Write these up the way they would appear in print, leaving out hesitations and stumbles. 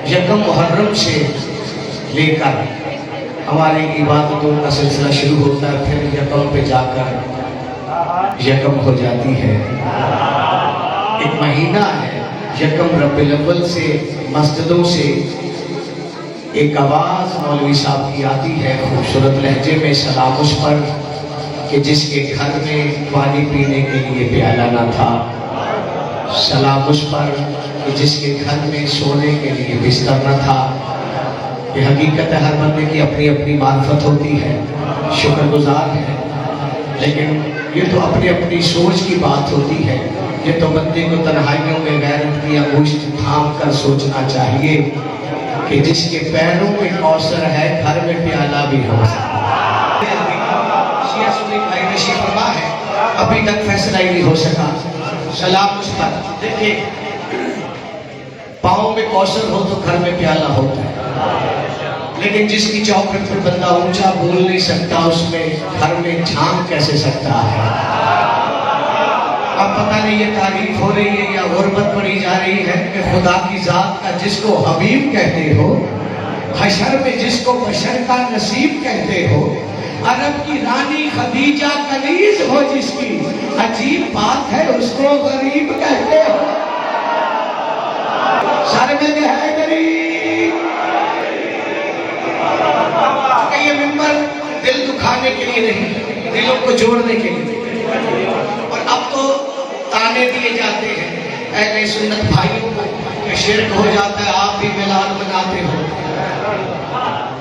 यकम मुहर्रम से लेकर हमारी इबादतों का सिलसिला शुरू होता है, फिर यकम पे जाकर यकम हो जाती है। एक महीना है यकम रब्बिल अव्वल से मस्जिदों से एक आवाज़ मौलवी साहब की आती है खूबसूरत लहजे में, सलाम उस पर कि जिसके घर में पानी पीने के लिए प्याला ना था, सलाम उस पर कि जिसके घर में सोने के लिए बिस्तर न था। ये हकीकत है, हर बंदे की अपनी अपनी मार्फत होती है, शुक्रगुजार है, लेकिन ये तो अपनी अपनी सोच की बात होती है। ये तो बंदे को तन्हाइयों में गैरत की अंगुष्ठ थाम कर सोचना चाहिए कि जिसके पैरों में कौसर है घर में प्याला भी हो सकता है। अभी तक फैसला ही नहीं हो सका। सलाम उस पर, देखिए पाँव में कौशल हो तो घर में प्याला होता है, लेकिन जिसकी चौखट पर बंदा ऊंचा बोल नहीं सकता, उसमें घर में झांक कैसे सकता है। अब पता नहीं ये तारीफ हो रही है या गुर्बत पड़ी जा रही है कि खुदा की जात का जिसको हबीब कहते हो, हशर में जिसको बशर का नसीब कहते हो, अरब की रानी खदीजा कनीज हो जिसकी, अजीब बात है उसको गरीब कहते हो। सारे में है गरीब। ये मिंबर दिल दुखाने के लिए नहीं, दिलों को जोड़ने के लिए। और अब तो ताने दिए जाते हैं अहले सुन्नत भाइयों को कि शिरक हो जाता है, आप भी मिलाद मनाते हो।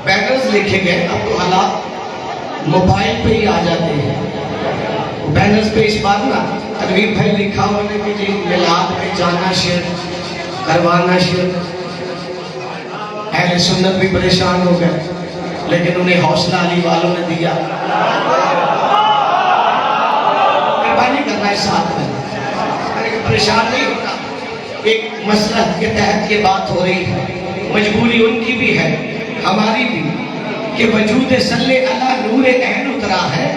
बैनर्स लिखे गए, अब तो हालात मोबाइल पे ही आ जाते हैं। बैनर्स पे इस बार ना तनवीर भाई लिखा उन्होंने कि जी मिलाद में जाना शिरक, करवाना शिरक। अहले सुन्नत भी परेशान हो गए, लेकिन उन्हें हौसला अली वालों ने दिया। मेहरबानी करना है साथ में, परेशान नहीं होना। एक मसलहत के तहत ये बात हो रही है, मजबूरी उनकी भी है हमारी भी, कि वजूद सल्ले अला नूर ऐन उतरा है,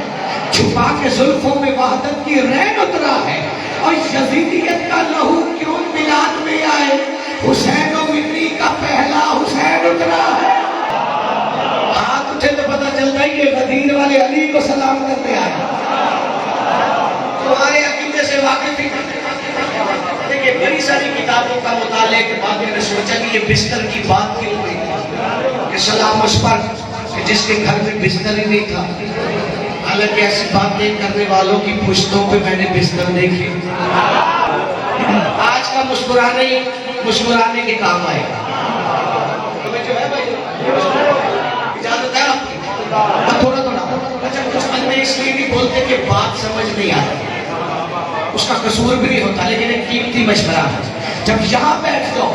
छुपा के जुल्फों में वहदत की रैन उतरा है। और यजीदियत का लहू क्यों मिलाद में आए, हुसैन और मिन्नी का पहला हुसैन उतरा है। हाथ उठे तो पता चलता ही है गदीर वाले अली को सलाम करते आए। तुम्हारे अकीदे से वाकिफ ही देखिए, बड़ी सारी किताबों का मुताले के बाद मैंने सोचा कि ये बिस्तर की बात क्यों हुई, कि सलाम उस पर कि जिसके घर में बिस्तर ही नहीं था। हालांकि ऐसी बातें करने वालों की पुश्तों पे मैंने बिस्तर देखे। आज का मुस्कुराने के काम आएगा। तुम्हें जो है भाई इजाजत है आपकी? थोड़ा अच्छा, कुछ बंदे इसलिए नहीं बोलते कि बात समझ नहीं आती, उसका कसूर भी नहीं होता, लेकिन एक कीमती मशवरा है। जब यहाँ बैठ जाओ,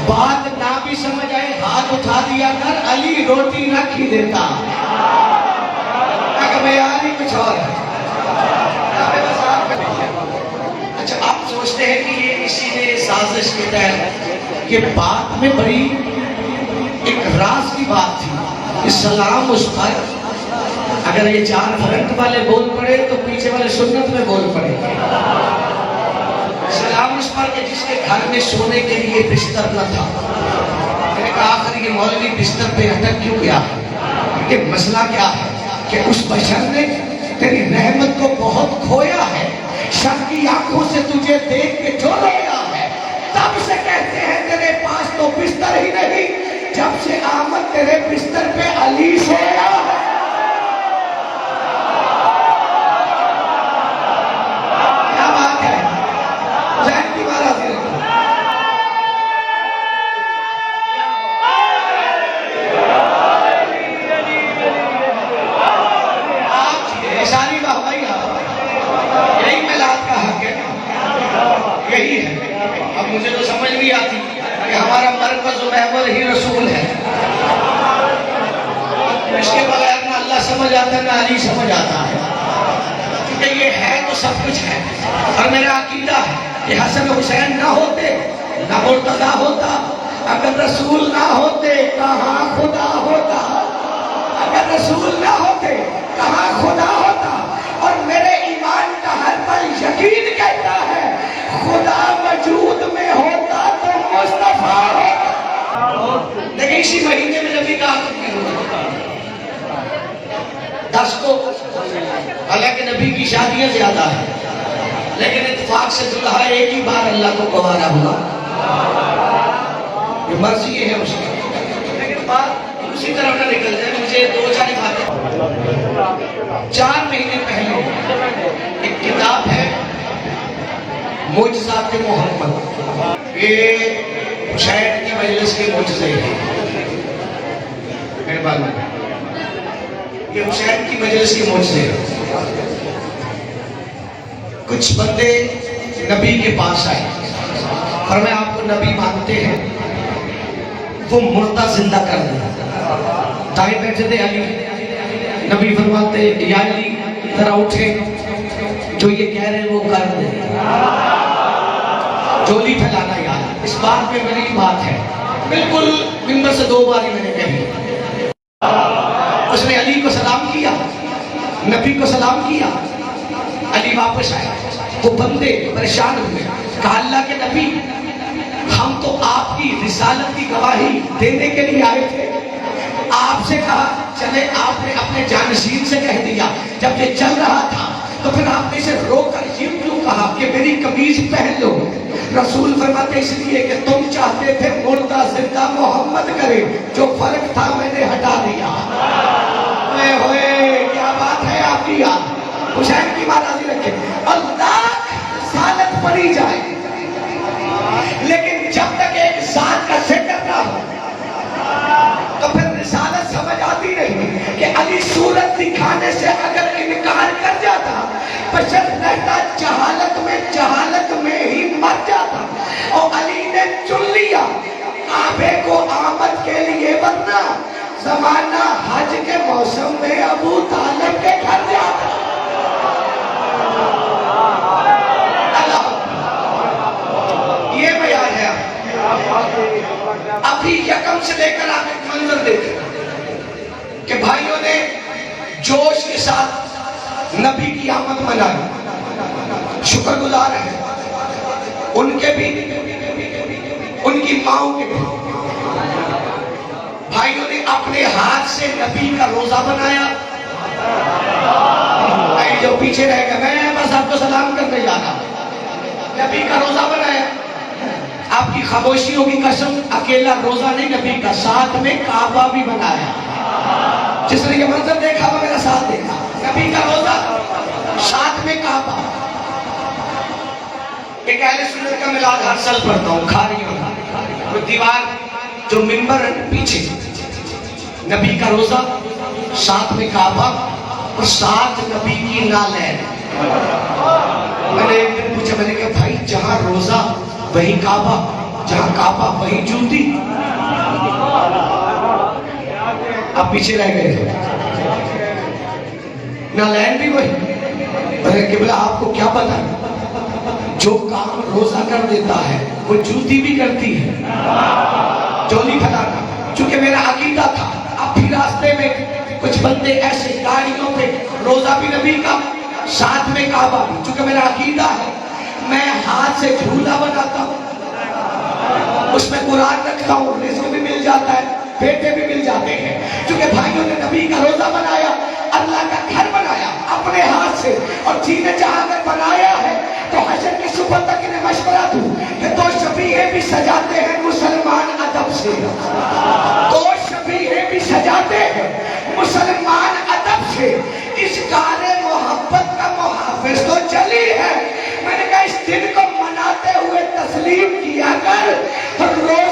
बात ना भी समझ आए, हाथ उठा दिया कर, अली रोटी रख ही देता। यार ही कुछ और है। अच्छा, आप सोचते हैं कि ये किसी ने साजिश के तहत, ये बात में बड़ी एक राज की बात थी कि सलाम उस पर, अगर ये 4 फ्रंट वाले बोल पड़े तो पीछे वाले सुन्नत में बोल पड़े। सलाम उस पर के जिसके घर में सोने के लिए बिस्तर न था। मैंने कहा आखिर ये मौलवी बिस्तर पे अटक क्यों गया, ये मसला क्या है कि उस बशर ने तेरी रहमत को बहुत खोया है, शक की आंखों से तुझे देख के जो रोया है। तब से कहते हैं तेरे पास तो बिस्तर ही नहीं, जब से आमद तेरे बिस्तर पे अली सोया है। क्या बात है, हुसैन की महाराज यही है। अब मुझे तो समझ नहीं आती कि हमारा मरकज़ महवर ही रसूल है, इसके बगैर ना अल्लाह समझ आता ना अली समझ आता है, क्योंकि ये है तो सब कुछ है। और मेरा अकीदा है कि हसन हुसैन ना होते ना मुर्तज़ा होता, अगर रसूल ना होते कहाँ खुदा होता, अगर रसूल ना होते कहाँ खुदा होता। और मेरे ईमान का हर पल यकीन कहता है खुदा वजूद में होता तो मुस्तफा होता। اسی مہینے میں نبی کا عقد بھی ہوا 10 کو، حالانکہ نبی کی شادیاں زیادہ ہیں، لیکن اتفاق سے دلہا ایک ہی بار اللہ کو گوارا ہوا. یہ مرضی ہے اس کی، لیکن بات اسی طرح نہ نکل جائے. مجھے 2-4 باتیں. 4 مہینے پہلے ایک کتاب ہے معجزات محمد، یہ حسین کی مجلس کے معجزے ہیں. مہربانی، یہ حسین کی مجلس کے معجزے ہیں. کچھ بندے نبی کے پاس آئے، فرمایا آپ کو نبی مانتے ہیں؟ وہ مردہ زندہ کر دیں. دائیں بیٹھے تھے علی، نبی فرماتے یا علی ذرا اٹھے، جو یہ کہہ رہے ہیں وہ کر دیں. جولی پھیلانا یاد، اس بات میں میری بات ہے، بالکل منبر سے 2 بار ہی میں نے کہی. اس نے علی کو سلام کیا، نبی کو سلام کیا، علی واپس آئے. وہ بندے پریشان ہوئے، کہا اللہ کے نبی ہم تو آپ کی رسالت کی گواہی دینے کے لیے آئے تھے، آپ سے کہا چلے، آپ نے اپنے جانشین سے کہہ دیا. جب یہ چل رہا تھا تو پھر آپ نے اسے رو کر یہ کیوں کہا کہ میری قمیض پہن لو؟ رسول فرماتے اس لیے کہ تم چاہتے تھے مردہ زندہ محمد کرے، جو فرق تھا میں نے ہٹا دیا. ہوئے کیا بات ہے آپ کی. یاد حسین کی بات آدھی رکھے، اللہ رسالت پڑھی جائے، لیکن جب تک ایک ذات کا ذکر نہ ہو تو پھر رسالت سمجھ آتی نہیں. کہ علی صورت دکھانے سے اگر انکار کر جاتا، بشر رہتا جہالت میں ہی مر جاتا. اور علی نے چن لیا کعبے کو آمد کے لیے، ورنہ زمانہ حج کے موسم میں ابو طالب کے گھر جاتا. یہ بیان ہے. ابھی یکم سے لے کر آپ ایک منظر دیکھیں کہ بھائیوں نے جوش کے ساتھ نبی کی آمد منائی، شکر گزار ہیں ان کے بھی، ان کی ماؤں کے بھی. بھائیوں نے اپنے ہاتھ سے نبی کا روزہ بنایا. جو پیچھے رہ گئے، میں بس آپ کو سلام کرنے جانا. نبی کا روزہ بنایا. آپ کی خاموشیوں کی قسم، اکیلا روزہ نہیں نبی کا، ساتھ میں کعبہ بھی بنایا. جس نے یہ منظر دیکھا وہ میرا ساتھ دیکھا. نبی کا روزہ، ساتھ میں کعبہ. ایک اہل سنت کا میلاد ہر سال پڑھتا ہوں، کھاریوں وہ دیوار جو منبر پیچھے، نبی کا روزہ، ساتھ میں کعبہ، اور ساتھ نبی کی نالین. میں نے ایک دن پوچھا، میں نے کہا بھائی جہاں روزہ وہی کعبہ، جہاں کعبہ وہی جوتی. آپ پیچھے رہ گئے تھے. نالین بھی وہی. میں نے قبلہ آپ کو کیا پتا ہے، جو کام روزہ کر دیتا ہے وہ جوتی بھی کرتی ہے. جولی پھیلانا چونکہ میرا عقیدہ تھا. اب بھی راستے میں کچھ بندے ایسے گاڑیوں پہ، روزہ بھی نبی کا، ساتھ میں کعبہ بھی. چونکہ میرا عقیدہ ہے، میں ہاتھ سے جھولا بناتا ہوں، اس میں قرآن رکھتا ہوں، رزق بھی مل جاتا ہے، بیٹے بھی مل جاتے ہیں. چونکہ بھائیوں نے نبی کا روزہ بنایا، اللہ کا گھر بنایا اپنے ہاتھ سے، اور جینے جہاں اگر بنایا ہے تو حشر کی صبح تک انہیں مشورہ دوں کہ 2 شفیعیں بھی سجاتے ہیں مسلمان ادب سے. 2 شفیعیں بھی سجاتے ہیں مسلمان ادب سے. اس کار محبت کا محافظ تو چلی ہے. میں نے کہا اس دن کو مناتے ہوئے تسلیم کیا کر، روز